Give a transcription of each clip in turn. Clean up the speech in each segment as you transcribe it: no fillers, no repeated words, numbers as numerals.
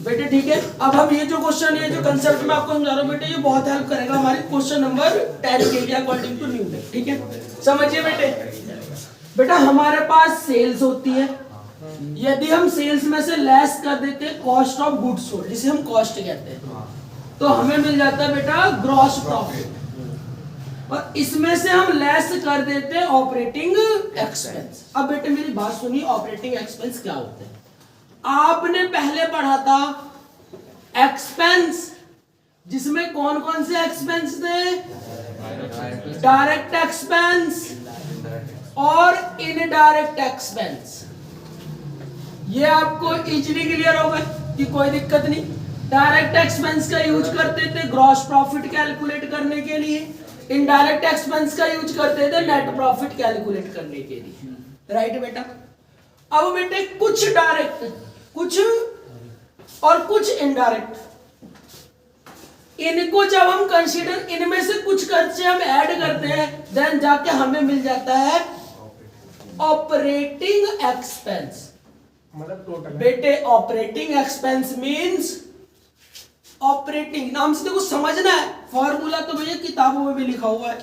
बेटे ठीक है। अब हम ये जो क्वेश्चन है, जो कंसेप्ट में आपको समझा रहा हूँ बेटे, ये बहुत हेल्प करेगा हमारे क्वेश्चन नंबर 10 के लिए अकॉर्डिंग टू न्यूटन। ठीक है, समझिए बेटे। बेटा हमारे पास सेल्स होती है, यदि हम सेल्स में से लेस कर देते कॉस्ट ऑफ गुड्स सोल्ड, जिसे हम कॉस्ट कहते हैं, तो हमें मिल जाता है बेटा ग्रॉस प्रॉफिट, और इसमें से हम लेस कर देते हैं ऑपरेटिंग एक्सपेंस। अब बेटे मेरी बात सुनिए, ऑपरेटिंग एक्सपेंस क्या होते हैं? आपने पहले पढ़ा था एक्सपेंस, जिसमें कौन कौन से एक्सपेंस थे? डायरेक्ट एक्सपेंस और इनडायरेक्ट एक्सपेंस। ये आपको इजीली क्लियर होगा कि कोई दिक्कत नहीं। डायरेक्ट एक्सपेंस का यूज करते थे ग्रॉस प्रॉफिट कैलकुलेट करने के लिए, इनडायरेक्ट एक्सपेंस का यूज करते थे नेट प्रॉफिट कैलकुलेट करने के लिए। राइट बेटा। अब बेटे कुछ डायरेक्ट, कुछ और कुछ इनडायरेक्ट, इनको जब हम कंसीडर, इनमें से कुछ खर्चे हम ऐड करते हैं, देन जाके हमें मिल जाता है ऑपरेटिंग एक्सपेंस। मतलब टोटल बेटे ऑपरेटिंग एक्सपेंस मींस, ऑपरेटिंग नाम से देखो समझना है, फॉर्मूला तो भैया किताबों में भी लिखा हुआ है,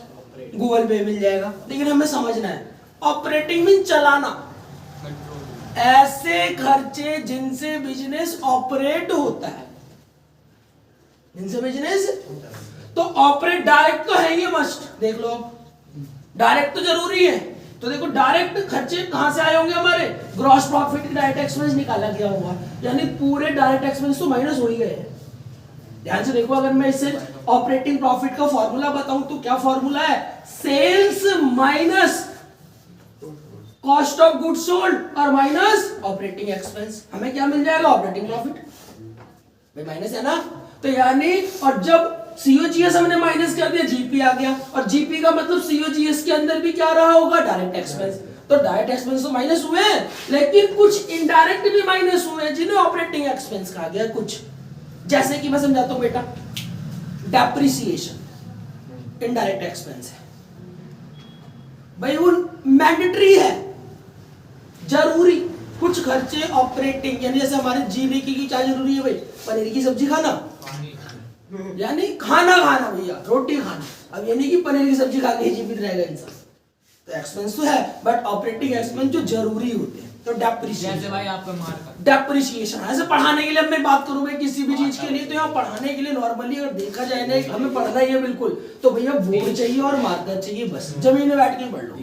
गूगल पे मिल जाएगा, लेकिन हमें समझना है। ऑपरेटिंग मीन चलाना, ऐसे खर्चे जिनसे बिजनेस ऑपरेट होता है, जिनसे बिजनेस तो ऑपरेट। डायरेक्ट तो है ये मस्ट, देख लो डायरेक्ट तो जरूरी है। तो देखो डायरेक्ट खर्चे कहां से आए होंगे हमारे? ग्रॉस प्रॉफिट डायरेक्ट एक्सपेंस निकाला गया होगा, यानी पूरे डायरेक्ट एक्सपेंस तो माइनस हो ही गए हैं। ध्यान से देखो, अगर मैं इसे ऑपरेटिंग प्रॉफिट का फॉर्मूला बताऊं तो क्या फॉर्मूला है? Sales minus cost of goods sold और माइनस ऑपरेटिंग एक्सपेंस। हमें क्या मिल जाएगा? Operating profit. भाई माइनस है ना, तो यानी, और जब सीओजीएस हमने माइनस कर दिया, जीपी आ गया, और जीपी का मतलब सीओजीएस के अंदर भी क्या रहा होगा? Direct expense. तो डायरेक्ट एक्सपेंस तो माइनस हुए हैं, लेकिन कुछ इनडायरेक्ट भी माइनस हुए हैं, जिन्हें ऑपरेटिंग एक्सपेंस कहा गया कुछ। जैसे कि मैं समझाता हूं बेटा, डेप्रिसिएशन इनडायरेक्ट एक्सपेंस है भाई, वो मैंडेटरी है, जरूरी। कुछ खर्चे ऑपरेटिंग, यानी जैसे हमारे जीने की क्या जरूरी है भाई? पनीर की सब्जी खाना, यानी खाना खाना भैया, रोटी खाना। अब ये नहीं कि पनीर की सब्जी खा के जीवित रहेगा इंसान, तो एक्सपेंस तो है, बट ऑपरेटिंग एक्सपेंस जो जरूरी होते हैं। तो डेप्रिसिएशन, भाई आपका मार्क डेप्रिसिएशन ऐसे पढ़ाने के लिए, अब मैं बात करूं मैं किसी भी चीज के लिए, तो यहाँ पढ़ाने के लिए नॉर्मली अगर देखा जाए ना, हमें पढ़ना ही है बिल्कुल, तो भैया बोर्ड चाहिए और मार्कर चाहिए, बस जमीन में बैठ के पढ़ लो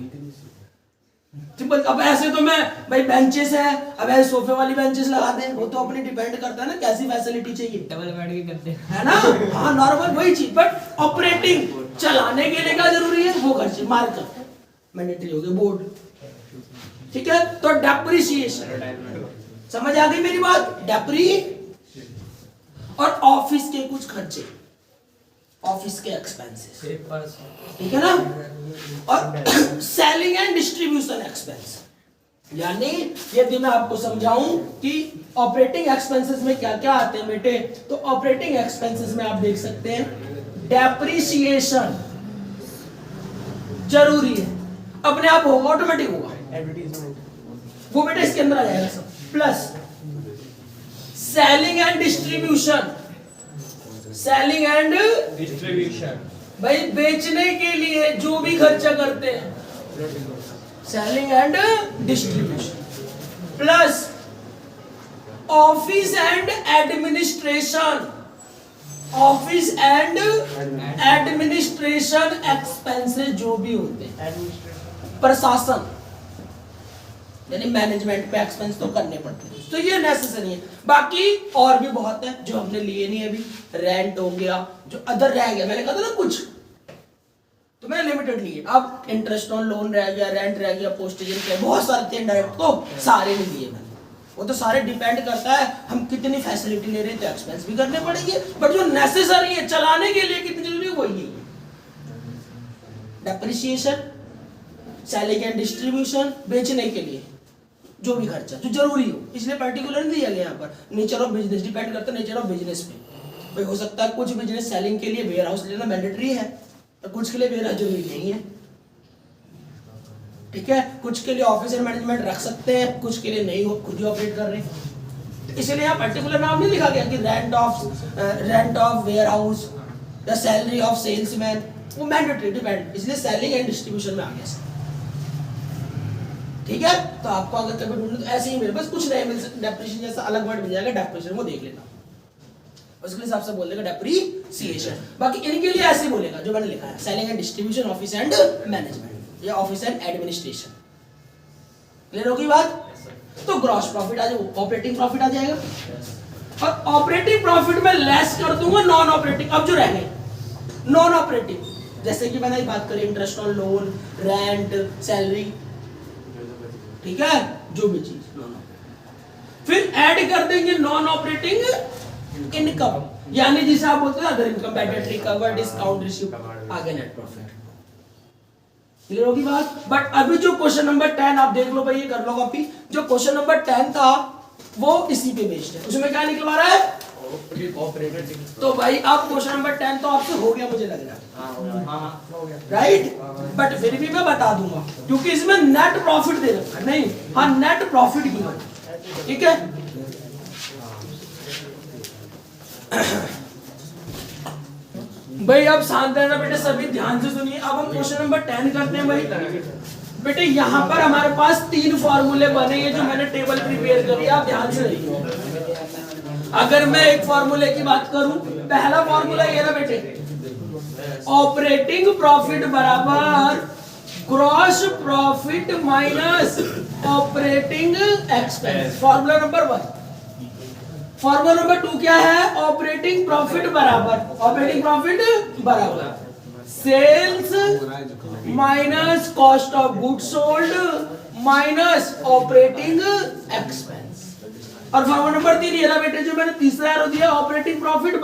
सिंपल। अब ऐसे तो मैं भाई बेंचेस है, अब ऐसे सोफे वाली बेंचेस लगा दें, वो तो अपनी डिपेंड करता है ना कैसी फैसिलिटी चाहिए, डबल बेड के करते है ना। हाँ नॉर्मल वही चीज, बट ऑपरेटिंग चलाने के लिए क्या जरूरी है? वो खर्चे मार्कर मैंडेटरी हो गए, बोर्ड। ठीक है, तो डेप्रिसिएशन, समझ आ गई मेरी बात? डेप्री और ऑफिस के कुछ खर्चे, ऑफिस के एक्सपेंसेस, ठीक है ना। और सेलिंग एंड डिस्ट्रीब्यूशन एक्सपेंस, यानी यदि मैं आपको समझाऊं कि ऑपरेटिंग एक्सपेंसेस में क्या क्या आते हैं बेटे, तो ऑपरेटिंग एक्सपेंसेस में आप देख सकते हैं डेप्रिसिएशन जरूरी है, अपने आप होगा, ऑटोमेटिक होगा, एडवर्टाइजमेंट वो बेटा इसके अंदर आ जाएगा सब। Plus selling and distribution, selling and distribution, भाई बेचने के लिए जो भी खर्चा करते हैं, selling and distribution. Plus office and administration, office and administration expenses जो भी होते हैं, प्रशासन यानी मैनेजमेंट पे एक्सपेंस तो करने पड़ते हैं, तो ये नेसेसरी है। बाकी और भी बहुत है जो हमने लिए नहीं अभी, रेंट हो गया, जो अदर रह गया, मैंने कहा था ना कुछ, तो मैंने लिमिटेड लिए। अब इंटरेस्ट ऑन लोन रह गया, रेंट रह गया, पोस्टेज रह गया, बहुत सारे थे डायरेक्ट, तो सारे नहीं लिए मैंने। वो तो सारे डिपेंड करता है हम कितनी फैसिलिटी ले रहे हैं, तो एक्सपेंस भी करने पड़ेंगे, बट जो नेसेसरी है चलाने के लिए कितनी जरूरी है वही है। डेप्रिसिएशन, सेलिंग एंड डिस्ट्रीब्यूशन, बेचने के लिए जो भी खर्चा जो जरूरी हो, इसलिए पर्टिकुलर नहीं दिया गया यहाँ पर। नेचर ऑफ बिजनेस डिपेंड करता है नेचर ऑफ बिजनेस पे, भाई हो सकता है कुछ बिजनेस सेलिंग के लिए वेयर हाउस लेना मैंडेटरी है, तो कुछ के लिए वेयर हाउस जरूरी नहीं है। ठीक है, कुछ के लिए ऑफिसर मैनेजमेंट रख सकते हैं, कुछ के लिए नहीं, हो खुद ही ऑपरेट कर रहे हैं। इसलिए यहाँ पर्टिकुलर नाम नहीं लिखा गया कि रेंट ऑफ वेयर हाउस या सैलरी ऑफ सेल्समैन, वो मैंडेटरी डिपेंड, इसलिए सेलिंग एंड डिस्ट्रीब्यूशन में आ गया। ठीक है, तो आपको अगर कभी ढूंढना तो ऐसे ही मिले, बस कुछ नहीं मिल सकता, डेप्रिसिएशन जैसा अलग वर्ड मिल जाएगा, डेप्रिसिएशन वो देख लेना, उसके हिसाब से बोल देगा डेप्रिसिएशन। बाकी इनके लिए ऐसे ही बोलेगा जो मैंने लिखा है, selling and distribution, office and management या ऑफिस एंड एडमिनिस्ट्रेशन। क्लियर होगी बात? तो ग्रॉस प्रॉफिट आ जाएगा, ऑपरेटिंग प्रॉफिट आ जाएगा, और ऑपरेटिंग प्रॉफिट में लेस कर दूंगा नॉन ऑपरेटिंग। अब जो रह गए नॉन ऑपरेटिंग, जैसे कि मैंने बात करी interest on loan, rent, salary, ठीक है, जो भी चीज नॉन ऑपरेटिंग, फिर ऐड कर देंगे नॉन ऑपरेटिंग इनकम, यानी जिसे आप बोलते हैं other income, bad recover, discount receive, आगे नेट प्रॉफिट। क्लियर होगी बात? बट अभी जो क्वेश्चन नंबर 10 आप देख लो भाई, ये कर लो कॉपी, जो क्वेश्चन नंबर 10 था वो इसी पे बेस्ड है, उसमें क्या निकलवा रहा है? तो भाई अब क्वेश्चन नंबर 10 तो आपसे हो गया मुझे लग रहा है, राइट? बट फिर भी मैं बता दूंगा क्योंकि इसमें नेट प्रॉफिट दे रखा है, नहीं, हाँ नेट प्रॉफिट गिवन, ठीक है। भाई अब शांत रहना बेटे, सभी ध्यान से सुनिए। अब हम क्वेश्चन नंबर 10 करते हैं भाई। बेटे यहाँ पर हमारे पास 3 फॉर्मूले बने हैं जो मैंने टेबल प्रिपेयर करी, आप ध्यान से देखिए। अगर मैं एक फॉर्मूले की बात करूं, पहला फॉर्मूला ये ना बेटे, ऑपरेटिंग प्रॉफिट बराबर gross profit minus operating expense, formula number 1। Formula number 2 क्या है? ऑपरेटिंग प्रॉफिट बराबर sales minus cost of good sold minus operating expense. और फॉर्मूला नंबर 3 ये रहा बेटे जो मैंने तीसरा एरो दिया, ऑपरेटिंग प्रॉफिट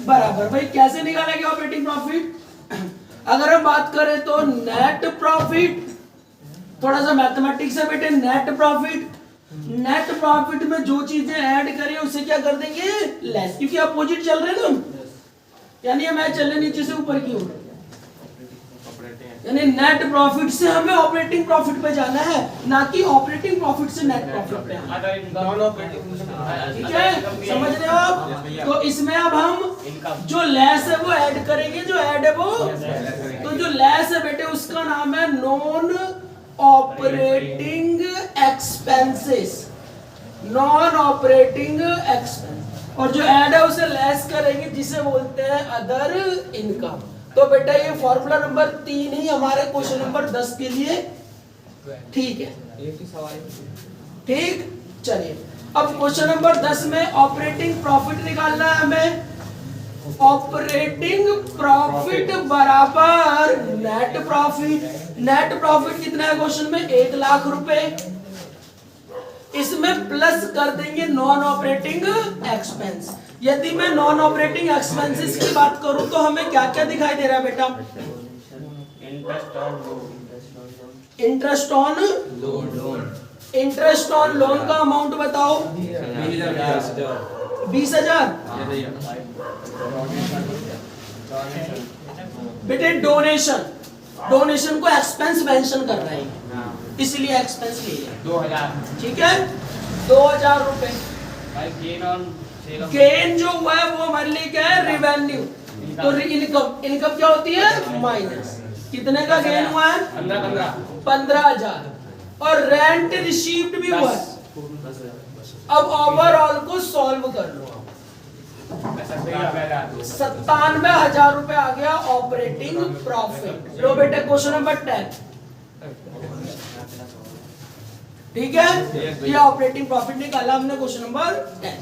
बराबर भाई कैसे निकालेंगे ऑपरेटिंग प्रॉफिट? अगर हम बात करें तो नेट प्रॉफिट, थोड़ा सा मैथमेटिक्स है बेटे, नेट प्रॉफिट में जो चीजें ऐड करें उससे क्या कर देंगे? लेस, क्योंकि अपोजिट चल रहे हैं ना, यानी हमें चल रहे नीचे से ऊपर की ओर, यानी नेट प्रॉफिट से हमें ऑपरेटिंग प्रॉफिट पे जाना है, ना कि ऑपरेटिंग प्रॉफिट से नेट प्रॉफिट पे आना। ठीक है, समझ रहे हो आप? तो इसमें अब हम जो लेस है वो ऐड करेंगे, जो ऐड है वो, तो जो लेस है बेटे उसका नाम है non operating expenses, non operating expense, और जो ऐड है उसे लेस करेंगे जिसे बोलते हैं अदर इनकम। तो बेटा ये फॉर्मूला नंबर 3 ही हमारे क्वेश्चन नंबर 10 के लिए ठीक है। ठीक, चलिए अब क्वेश्चन नंबर 10 में ऑपरेटिंग प्रॉफिट निकालना है हमें। ऑपरेटिंग प्रॉफिट बराबर नेट प्रॉफिट। नेट प्रॉफिट कितना है क्वेश्चन में? 1 लाख रुपए। इसमें प्लस कर देंगे नॉन ऑपरेटिंग एक्सपेंस। यदि मैं नॉन ऑपरेटिंग एक्सपेंसेस की बात करूं तो हमें क्या क्या दिखाई दे रहा है बेटा? इंटरेस्ट ऑन लोन का अमाउंट बताओ। 20,000। बेटे डोनेशन को एक्सपेंस मेंशन कर रहे हैं, इसलिए एक्सपेंस ले लिया। 2,000। ठीक है, 2,000 रुपए। गेन जो हुआ है वो हमारे लिए क्या है? रेवेन्यू। तो इनकम क्या होती है? माइनस। कितने का गेन हुआ है? 15,000। और रेंट रिसीव्ड भी हुआ है। अब ओवरऑल को सॉल्व कर लो। 97,000 रुपए आ गया ऑपरेटिंग प्रॉफिट। लो बेटे क्वेश्चन नंबर 10। ठीक है, ये ऑपरेटिंग प्रॉफिट निकाला हमने क्वेश्चन नंबर 10।